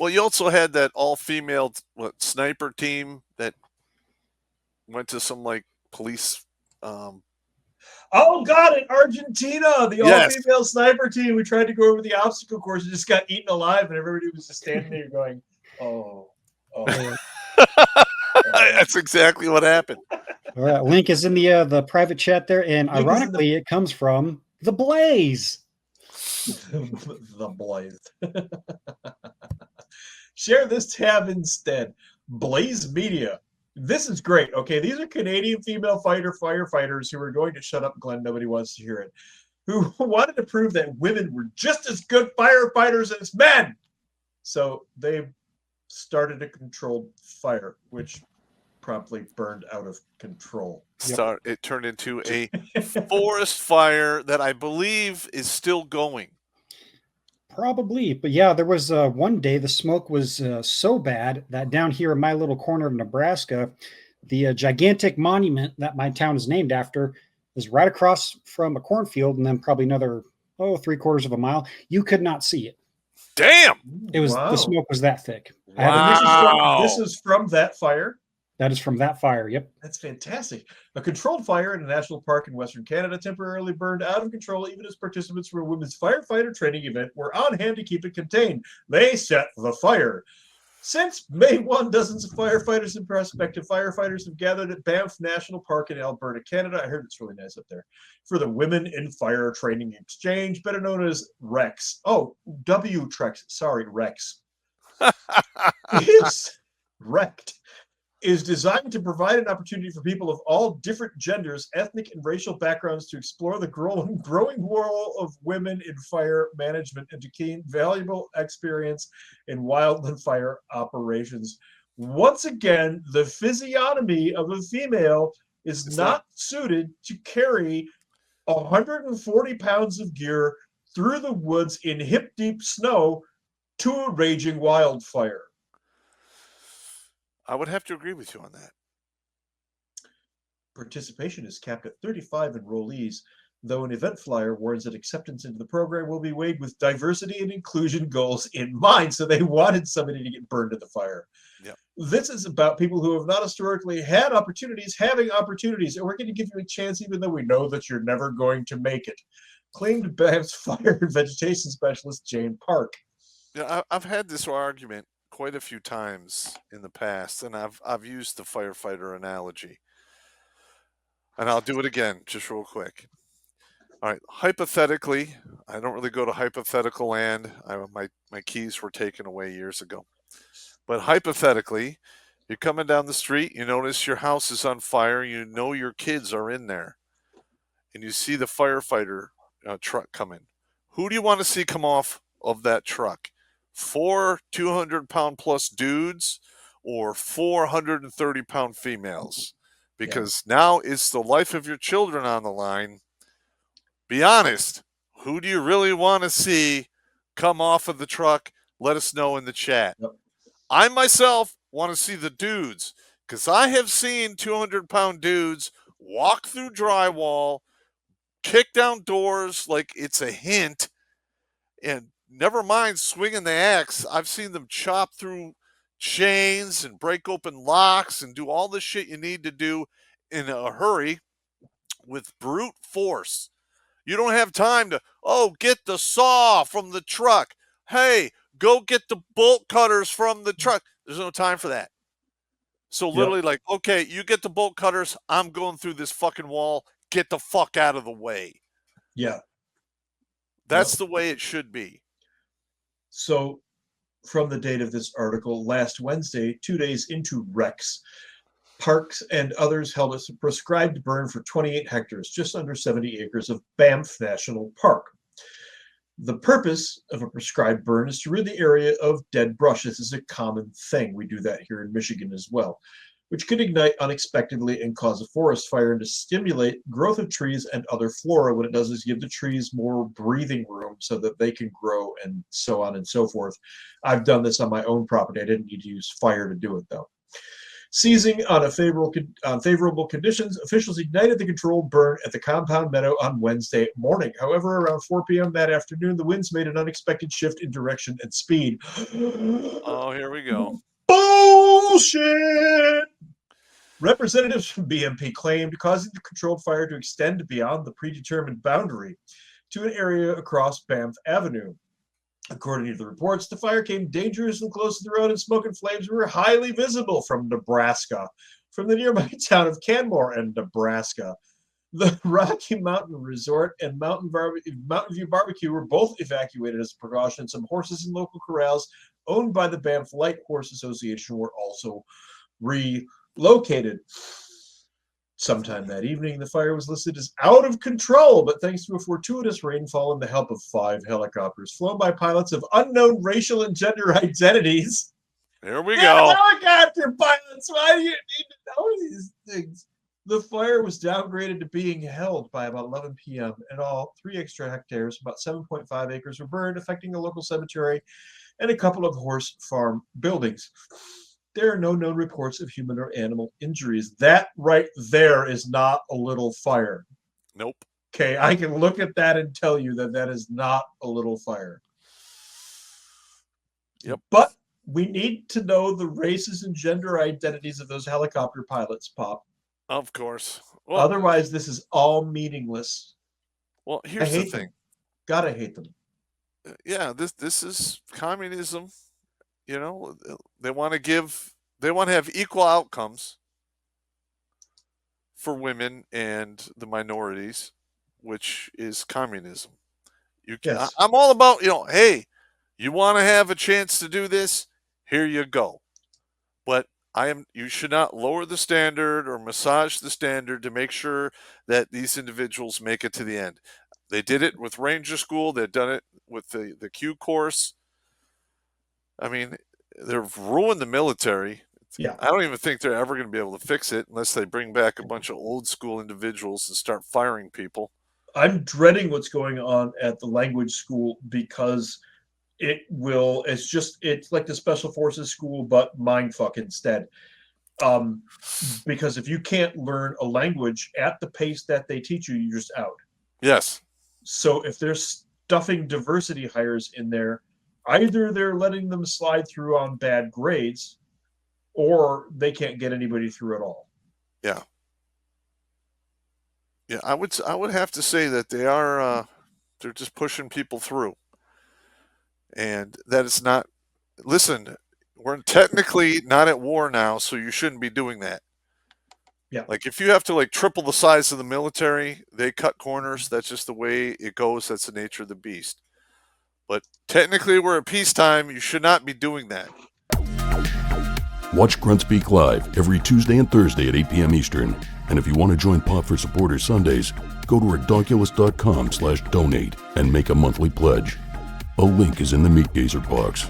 Well, you also had that all-female sniper team that went to some like police. Oh God! In Argentina, the Yes. all-female sniper team. We tried to go over the obstacle course and just got eaten alive, and everybody was just standing there going, "Oh, oh." That's exactly what happened. All right, link is in the private chat there, and ironically, it comes from the Blaze. The Blaze. Share this tab instead. Blaze Media. This is great. Okay, these are Canadian female firefighters who are going to shut up, Glenn. Nobody wants to hear it. Who wanted to prove that women were just as good firefighters as men. So they started a controlled fire, which promptly burned out of control. It turned into a forest fire that I believe is still going. Probably, but yeah, there was one day the smoke was so bad that down here in my little corner of Nebraska, the gigantic monument that my town is named after is right across from a cornfield, and then probably another 3/4 of a mile. You could not see it. Damn! It was the smoke was that thick. Wow! This is from that fire. That is from that fire. Yep. That's fantastic. A controlled fire in a national park in Western Canada temporarily burned out of control, even as participants from a women's firefighter training event were on hand to keep it contained. They set the fire. Since May 1, dozens of firefighters and prospective firefighters have gathered at Banff National Park in Alberta, Canada. I heard it's really nice up there. For the Women in Fire Training Exchange, better known as REX. Oh, W-Trex. Sorry, REX. It's wrecked. Is designed to provide an opportunity for people of all different genders, ethnic, and racial backgrounds to explore the growing role of women in fire management and to gain valuable experience in wildland fire operations. Once again, the physiognomy of a female is not suited to carry 140 pounds of gear through the woods in hip-deep snow to a raging wildfire. I would have to agree with you on that. Participation is capped at 35 enrollees, though an event flyer warns that acceptance into the program will be weighed with diversity and inclusion goals in mind. So they wanted somebody to get burned in the fire. Yep. This is about people who have not historically had opportunities, having opportunities, and we're going to give you a chance even though we know that you're never going to make it. Claimed Banff's fire and vegetation specialist, Jane Park. Yeah, I've had this argument quite a few times in the past, and I've used the firefighter analogy, and I'll do it again just real quick. All right, hypothetically, I don't really go to hypothetical land. My keys were taken away years ago, but hypothetically, you're coming down the street, you notice your house is on fire, you know your kids are in there, and you see the firefighter truck coming. Who do you want to see come off of that truck? 4 200-pound plus dudes or 430-pound females? Because now it's the life of your children on the line. Be honest. Who do you really want to see come off of the truck? Let us know in the chat. Yep. I myself want to see the dudes because I have seen 200-pound dudes walk through drywall, kick down doors like it's a hint, and never mind swinging the axe. I've seen them chop through chains and break open locks and do all the shit you need to do in a hurry with brute force. You don't have time to, get the saw from the truck. Hey, go get the bolt cutters from the truck. There's no time for that. So literally okay, you get the bolt cutters. I'm going through this fucking wall. Get the fuck out of the way. Yeah. That's the way it should be. So, from the date of this article, last Wednesday, 2 days into REX, parks and others held a prescribed burn for 28 hectares, just under 70 acres of Banff National Park. The purpose of a prescribed burn is to rid the area of dead brush. This is a common thing. We do that here in Michigan as well, which could ignite unexpectedly and cause a forest fire and to stimulate growth of trees and other flora. What it does is give the trees more breathing room so that they can grow and so on and so forth. I've done this on my own property. I didn't need to use fire to do it, though. Seizing on favorable conditions, officials ignited the controlled burn at the compound meadow on Wednesday morning. However, around 4 p.m. that afternoon, the winds made an unexpected shift in direction and speed. Oh, here we go. Bullshit! Representatives from BMP claimed causing the controlled fire to extend beyond the predetermined boundary to an area across Banff Avenue. According to the reports, the fire came dangerously close to the road and smoke and flames were highly visible from Nebraska, from the nearby town of Canmore and Nebraska. The Rocky Mountain Resort and Mountain View Barbecue were both evacuated as a precaution. Some horses in local corrals owned by the Banff Light Horse Association were also relocated. Sometime that evening, the fire was listed as out of control, but thanks to a fortuitous rainfall and the help of 5 helicopters flown by pilots of unknown racial and gender identities. Here we go. Helicopter pilots, why do you need to know these things? The fire was downgraded to being held by about 11 p.m. In all, 3 extra hectares, about 7.5 acres, were burned, affecting a local cemetery and a couple of horse farm buildings. There are no known reports of human or animal injuries. That right there is not a little fire. Nope. Okay, I can look at that and tell you that that is not a little fire. Yep. But we need to know the races and gender identities of those helicopter pilots, Pop. Of course. Well, Otherwise, this is all meaningless. well, here's the thing. Gotta hate them. Yeah, this is communism. You know, they want to have equal outcomes for women and the minorities, which is communism. Yes. I'm all about, hey, you want to have a chance to do this? Here you go. But you should not lower the standard or massage the standard to make sure that these individuals make it to the end. They did it with Ranger School. They've done it with the Q course. I mean, they've ruined the military. Yeah. I don't even think they're ever going to be able to fix it unless they bring back a bunch of old school individuals and start firing people. I'm dreading what's going on at the language school because it's like the special forces school, but mindfuck instead. Because if you can't learn a language at the pace that they teach you, you're just out. Yes. So if they're stuffing diversity hires in there, either they're letting them slide through on bad grades or they can't get anybody through at all. Yeah. Yeah, I would have to say that they're just pushing people through. And that it's not, listen, we're technically not at war now, so you shouldn't be doing that. Yeah. Like if you have to triple the size of the military, they cut corners. That's just the way it goes. That's the nature of the beast. But technically we're at peacetime. You should not be doing that. Watch Grunt Speak live every Tuesday and Thursday at 8 p.m. Eastern. And if you want to join Pop for Supporters Sundays, go to redonkulous.com/donate and make a monthly pledge. A link is in the Meat Gazer box.